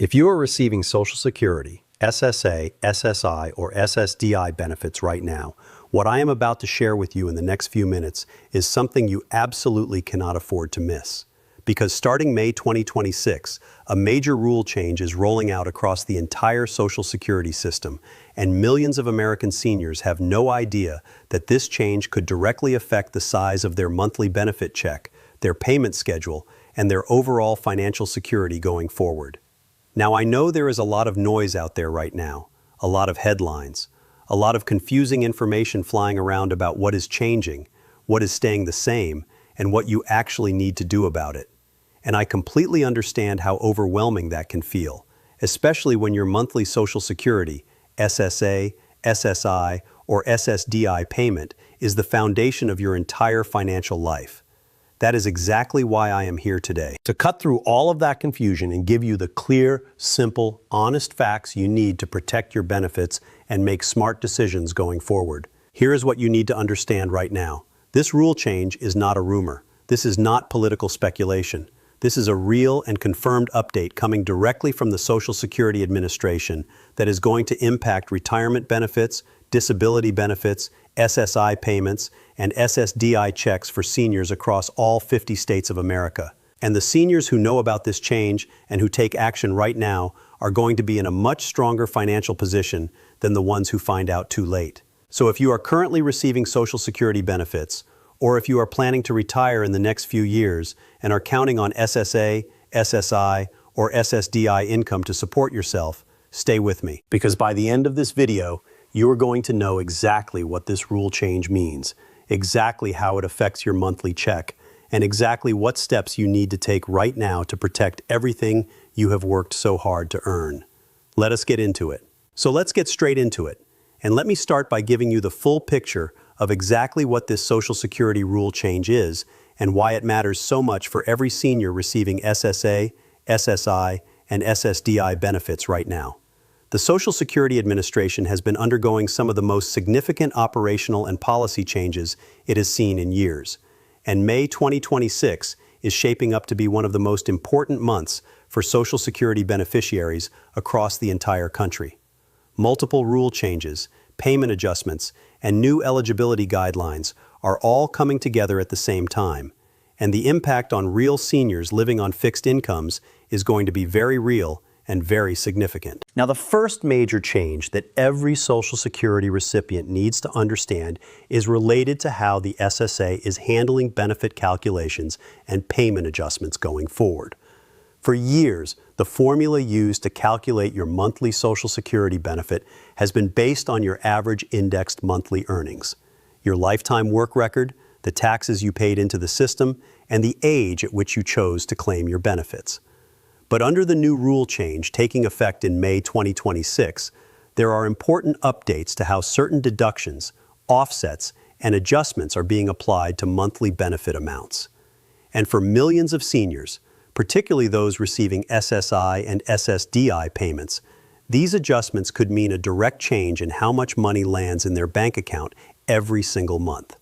If you are receiving Social Security, SSA, SSI, or SSDI benefits right now, what I am about to share with you in the next few minutes is something you absolutely cannot afford to miss. Because starting May 2026, a major rule change is rolling out across the entire Social Security system, and millions of American seniors have no idea that this change could directly affect the size of their monthly benefit check, their payment schedule, and their overall financial security going forward. Now, I know there is a lot of noise out there right now, a lot of headlines, a lot of confusing information flying around about what is changing, what is staying the same, and what you actually need to do about it. And I completely understand how overwhelming that can feel, especially when your monthly Social Security, SSA, SSI, or SSDI payment is the foundation of your entire financial life. That is exactly why I am here today, to cut through all of that confusion and give you the clear, simple, honest facts you need to protect your benefits and make smart decisions going forward. Here is what you need to understand right now. This rule change is not a rumor. This is not political speculation. This is a real and confirmed update coming directly from the Social Security Administration that is going to impact retirement benefits, disability benefits, SSI payments, and SSDI checks for seniors across all 50 states of America. And the seniors who know about this change and who take action right now are going to be in a much stronger financial position than the ones who find out too late. So if you are currently receiving Social Security benefits, or if you are planning to retire in the next few years and are counting on SSA, SSI, or SSDI income to support yourself, stay with me. Because by the end of this video, you are going to know exactly what this rule change means, exactly how it affects your monthly check, and exactly what steps you need to take right now to protect everything you have worked so hard to earn. Let us get into it. So let's get straight into it. And let me start by giving you the full picture of exactly what this Social Security rule change is and why it matters so much for every senior receiving SSA, SSI, and SSDI benefits right now. The Social Security Administration has been undergoing some of the most significant operational and policy changes it has seen in years, and May 2026 is shaping up to be one of the most important months for Social Security beneficiaries across the entire country. Multiple rule changes, payment adjustments, and new eligibility guidelines are all coming together at the same time, and the impact on real seniors living on fixed incomes is going to be very real and very significant. Now, the first major change that every Social Security recipient needs to understand is related to how the SSA is handling benefit calculations and payment adjustments going forward. For years, the formula used to calculate your monthly Social Security benefit has been based on your average indexed monthly earnings, your lifetime work record, the taxes you paid into the system, and the age at which you chose to claim your benefits. But under the new rule change taking effect in May 2026, there are important updates to how certain deductions, offsets, and adjustments are being applied to monthly benefit amounts. And for millions of seniors, particularly those receiving SSI and SSDI payments, these adjustments could mean a direct change in how much money lands in their bank account every single month.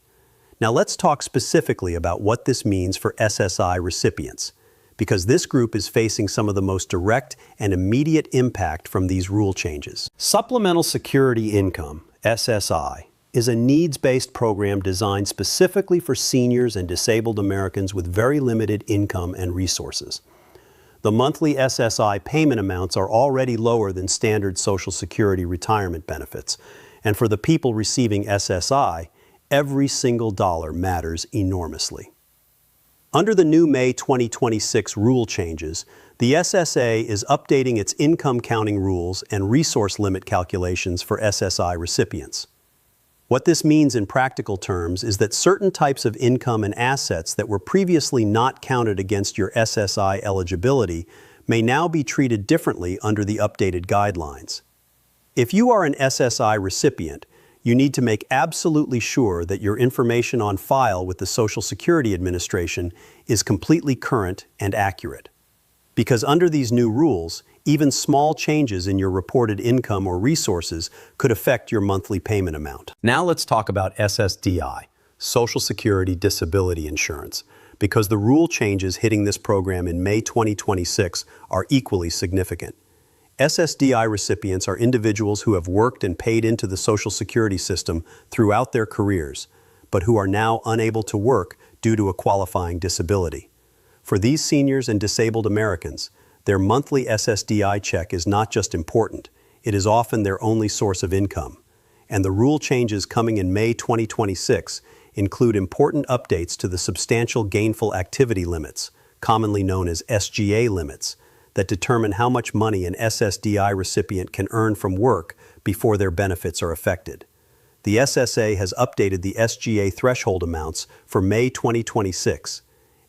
Now let's talk specifically about what this means for SSI recipients, because this group is facing some of the most direct and immediate impact from these rule changes. Supplemental Security Income, SSI, is a needs-based program designed specifically for seniors and disabled Americans with very limited income and resources. The monthly SSI payment amounts are already lower than standard Social Security retirement benefits, and for the people receiving SSI, every single dollar matters enormously. Under the new May 2026 rule changes, the SSA is updating its income counting rules and resource limit calculations for SSI recipients. What this means in practical terms is that certain types of income and assets that were previously not counted against your SSI eligibility may now be treated differently under the updated guidelines. If you are an SSI recipient, you need to make absolutely sure that your information on file with the Social Security Administration is completely current and accurate. Because under these new rules, even small changes in your reported income or resources could affect your monthly payment amount. Now let's talk about SSDI, Social Security Disability Insurance, because the rule changes hitting this program in May 2026 are equally significant. SSDI recipients are individuals who have worked and paid into the Social Security system throughout their careers, but who are now unable to work due to a qualifying disability. For these seniors and disabled Americans, their monthly SSDI check is not just important, it is often their only source of income. And the rule changes coming in May 2026 include important updates to the substantial gainful activity limits, commonly known as SGA limits, that determine how much money an SSDI recipient can earn from work before their benefits are affected. The SSA has updated the SGA threshold amounts for May 2026,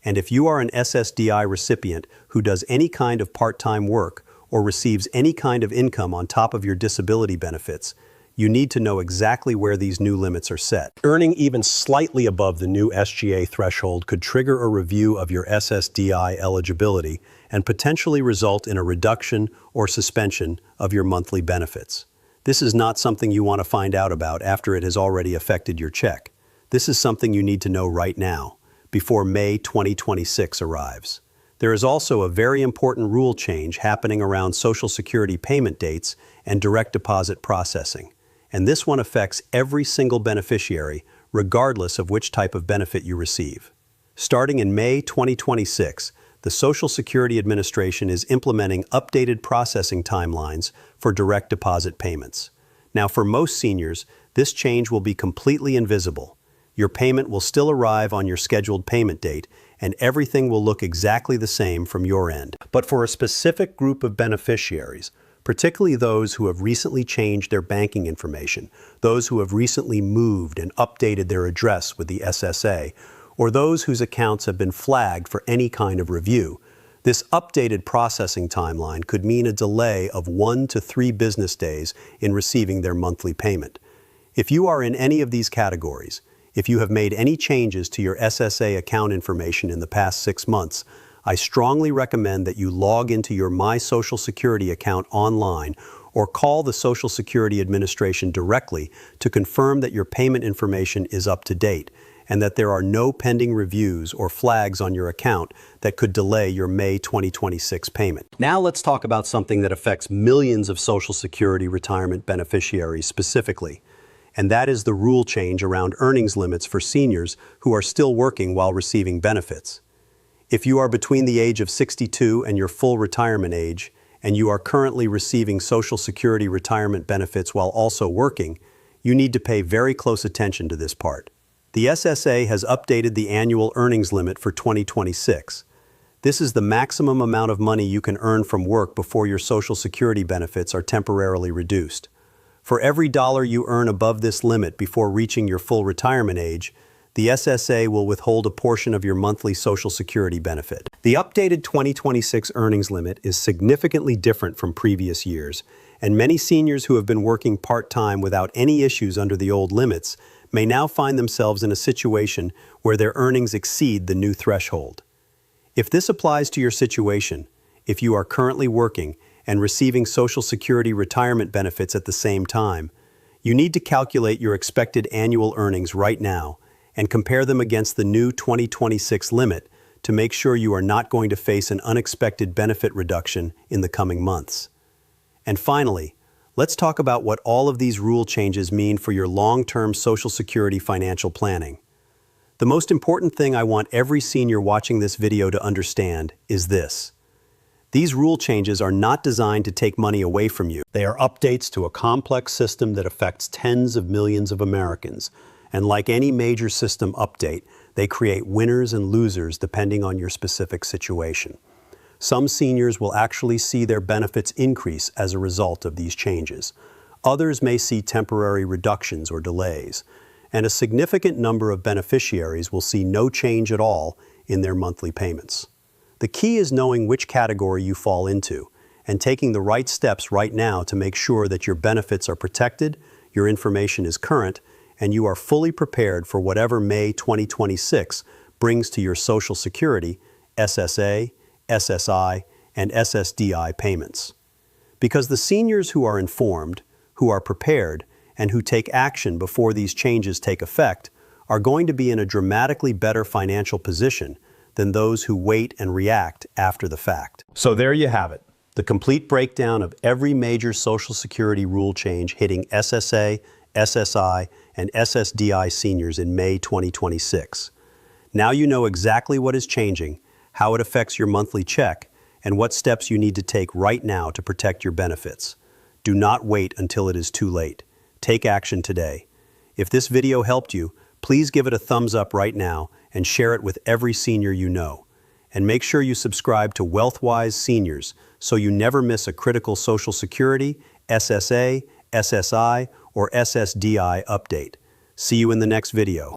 and if you are an SSDI recipient who does any kind of part-time work or receives any kind of income on top of your disability benefits, you need to know exactly where these new limits are set. Earning even slightly above the new SGA threshold could trigger a review of your SSDI eligibility and potentially result in a reduction or suspension of your monthly benefits. This is not something you want to find out about after it has already affected your check. This is something you need to know right now, before May 2026 arrives. There is also a very important rule change happening around Social Security payment dates and direct deposit processing. And this one affects every single beneficiary, regardless of which type of benefit you receive. Starting in May 2026, the Social Security Administration is implementing updated processing timelines for direct deposit payments. Now, for most seniors, this change will be completely invisible. Your payment will still arrive on your scheduled payment date, and everything will look exactly the same from your end. But for a specific group of beneficiaries, particularly those who have recently changed their banking information, those who have recently moved and updated their address with the SSA, or those whose accounts have been flagged for any kind of review, this updated processing timeline could mean a delay of 1 to 3 business days in receiving their monthly payment. If you are in any of these categories, if you have made any changes to your SSA account information in the past 6 months, I strongly recommend that you log into your My Social Security account online or call the Social Security Administration directly to confirm that your payment information is up to date and that there are no pending reviews or flags on your account that could delay your May 2026 payment. Now let's talk about something that affects millions of Social Security retirement beneficiaries specifically, and that is the rule change around earnings limits for seniors who are still working while receiving benefits. If you are between the age of 62 and your full retirement age, and you are currently receiving Social Security retirement benefits while also working, you need to pay very close attention to this part. The SSA has updated the annual earnings limit for 2026. This is the maximum amount of money you can earn from work before your Social Security benefits are temporarily reduced. For every dollar you earn above this limit before reaching your full retirement age, the SSA will withhold a portion of your monthly Social Security benefit. The updated 2026 earnings limit is significantly different from previous years, and many seniors who have been working part-time without any issues under the old limits may now find themselves in a situation where their earnings exceed the new threshold. If this applies to your situation, if you are currently working and receiving Social Security retirement benefits at the same time, you need to calculate your expected annual earnings right now and compare them against the new 2026 limit to make sure you are not going to face an unexpected benefit reduction in the coming months. And finally, let's talk about what all of these rule changes mean for your long-term Social Security financial planning. The most important thing I want every senior watching this video to understand is this. These rule changes are not designed to take money away from you. They are updates to a complex system that affects tens of millions of Americans. And like any major system update, they create winners and losers depending on your specific situation. Some seniors will actually see their benefits increase as a result of these changes. Others may see temporary reductions or delays. And a significant number of beneficiaries will see no change at all in their monthly payments. The key is knowing which category you fall into and taking the right steps right now to make sure that your benefits are protected, your information is current, and you are fully prepared for whatever May 2026 brings to your Social Security, SSA, SSI, and SSDI payments. Because the seniors who are informed, who are prepared, and who take action before these changes take effect are going to be in a dramatically better financial position than those who wait and react after the fact. So there you have it. The complete breakdown of every major Social Security rule change hitting SSA, SSI, and SSDI seniors in May 2026. Now you know exactly what is changing, how it affects your monthly check, and what steps you need to take right now to protect your benefits. Do not wait until it is too late. Take action today. If this video helped you, please give it a thumbs up right now and share it with every senior you know. And make sure you subscribe to WealthWise Seniors so you never miss a critical Social Security, SSA, SSI, or SSDI update. See you in the next video.